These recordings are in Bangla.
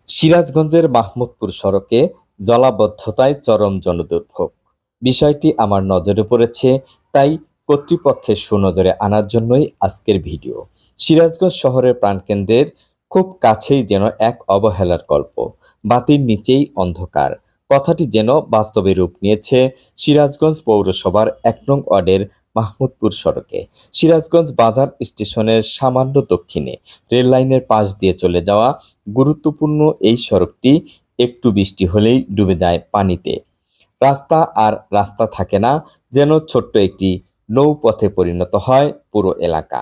সিরাজগঞ্জের মাহমুদপুর সড়কে জলাবদ্ধতায় চরম জনদুর্ভোগ। বিষয়টি আমার নজরে পড়েছে, তাই কর্তৃপক্ষের সুনজরে আনার জন্যই আজকের ভিডিও। সিরাজগঞ্জ শহরের প্রাণকেন্দ্রের খুব কাছেই যেন এক অবহেলার গল্প। বাতির নিচেই অন্ধকার কথাটি যেন বাস্তবে রূপ নিয়েছে সিরাজগঞ্জ পৌরসভার ১ নং ওয়ার্ডের মাহমুদপুর সড়কে। সিরাজগঞ্জ বাজার স্টেশনের সামান্য দক্ষিণে রেল লাইনের পাশ দিয়ে চলে যাওয়া গুরুত্বপূর্ণ এই সড়কটি একটু বৃষ্টি হলেই ডুবে যায় পানিতে। রাস্তা আর রাস্তা থাকে না, যেন ছোট্ট একটি নৌপথে পরিণত হয় পুরো এলাকা।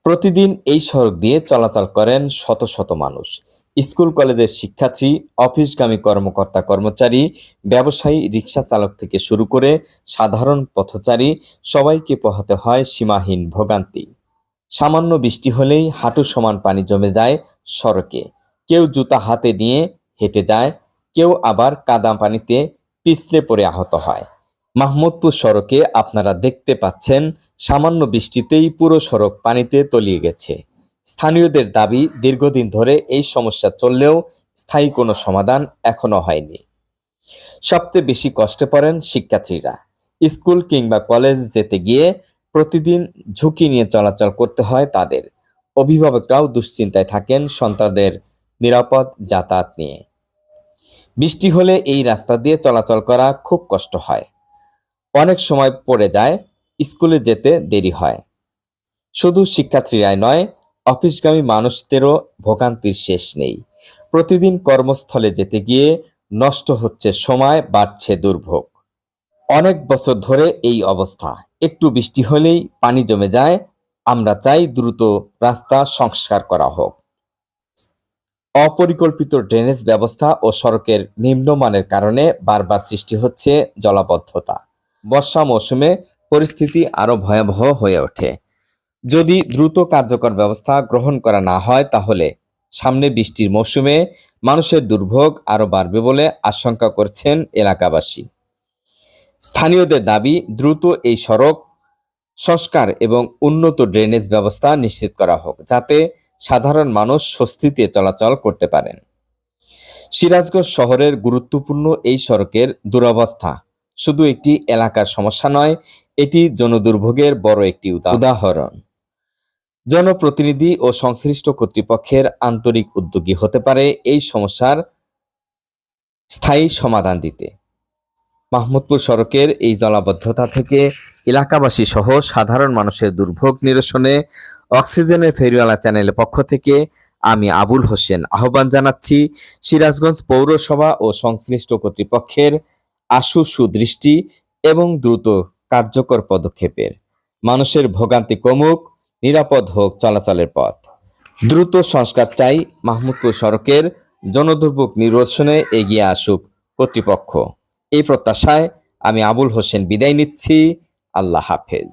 প্রতিদিন এই সড়ক দিয়ে চলাচল করেন শত শত মানুষ। স্কুল কলেজের শিক্ষার্থী, অফিসগামী কর্মকর্তা কর্মচারী, ব্যবসায়ী, রিক্সা চালক থেকে শুরু করে সাধারণ পথচারী সবাইকে পোহাতে হয় সীমাহীন ভোগান্তি। সামান্য বৃষ্টি হলেই হাঁটু সমান পানি জমে যায় সড়কে। কেউ জুতা হাতে নিয়ে হেঁটে যায়, কেউ আবার কাদা পানিতে পিছলে পড়ে আহত হয়। মাহমুদপুর সড়কে আপনারা দেখতে পাচ্ছেন, সামান্য বৃষ্টিতেই পুরো সড়ক পানিতে তলিয়ে গেছে। স্থানীয়দের দাবি, দীর্ঘদিন ধরে এই সমস্যা চললেও স্থায়ী কোনো সমাধান এখনো হয়নি। সবচেয়ে বেশি কষ্টে পড়েন শিক্ষার্থীরা। স্কুল কিংবা কলেজ যেতে গিয়ে প্রতিদিন ঝুঁকি নিয়ে চলাচল করতে হয় তাদের। অভিভাবকরাও দুশ্চিন্তায় থাকেন সন্তানদের নিরাপদ যাতায়াত নিয়ে। বৃষ্টি হলে এই রাস্তা দিয়ে চলাচল করা খুব কষ্ট হয়। অনেক সময় পড়ে যায়, স্কুলে যেতে দেরি হয়। শুধু শিক্ষার্থীরাই নয়, অফিসগামী মানুষদেরও ভোগান্তির শেষ নেই। প্রতিদিন কর্মস্থলে যেতে গিয়ে নষ্ট হচ্ছে সময়, বাড়ছে দুর্ভোগ। অনেক বছর ধরে এই অবস্থা। একটু বৃষ্টি হলেই পানি জমে যায়। আমরা চাই দ্রুত রাস্তা সংস্কার করা হোক। অপরিকল্পিত ড্রেনেজ ব্যবস্থা ও সড়কের নিম্নমানের কারণে বারবার সৃষ্টি হচ্ছে জলাবদ্ধতা। বর্ষা মৌসুমে পরিস্থিতি আরো ভয়াবহ হয়ে ওঠে। যদি দ্রুত কার্যকর ব্যবস্থা গ্রহণ করা না হয়, তাহলে সামনে বৃষ্টির মৌসুমে মানুষের দুর্ভোগ আরো বাড়বে বলে আশঙ্কা করছেন এলাকাবাসী। স্থানীয়দের দাবি, দ্রুত এই সড়ক সংস্কার এবং উন্নত ড্রেনেজ ব্যবস্থা নিশ্চিত করা হোক, যাতে সাধারণ মানুষ স্বস্তিতে চলাচল করতে পারেন। সিরাজগঞ্জ শহরের গুরুত্বপূর্ণ এই সড়কের দুরবস্থা শুধু একটি এলাকার সমস্যা নয়, এটি জনদুর্ভোগের বড় একটি উদাহরণ। জনপ্রতিনিধি ও সংশ্লিষ্ট কর্তৃপক্ষের আন্তরিক উদ্যোগী হতে পারে এই সমস্যার স্থায়ী সমাধান দিতে। মাহমুদপুর সড়কের এই জলাবদ্ধতা থেকে এলাকাবাসী সহ সাধারণ মানুষের দুর্ভোগ নিরসনে অক্সিজেনের ফেরিওয়ালা চ্যানেলের পক্ষ থেকে আমি আবুল হোসেন আহ্বান জানাচ্ছি সিরাজগঞ্জ পৌরসভা ও সংশ্লিষ্ট কর্তৃপক্ষের আশু সুদৃষ্টি এবং দ্রুত কার্যকর পদক্ষেপের। মানুষের ভোগান্তি কমুক, নিরাপদ হোক চলাচলের পথ। দ্রুত সংস্কার চাই, মাহমুদপুর সড়কের জনদুর্ভোগ নিরসনে এগিয়ে আসুক কর্তৃপক্ষ। এই প্রত্যাশায় আমি আবুল হোসেন বিদায় নিচ্ছি। আল্লাহ হাফেজ।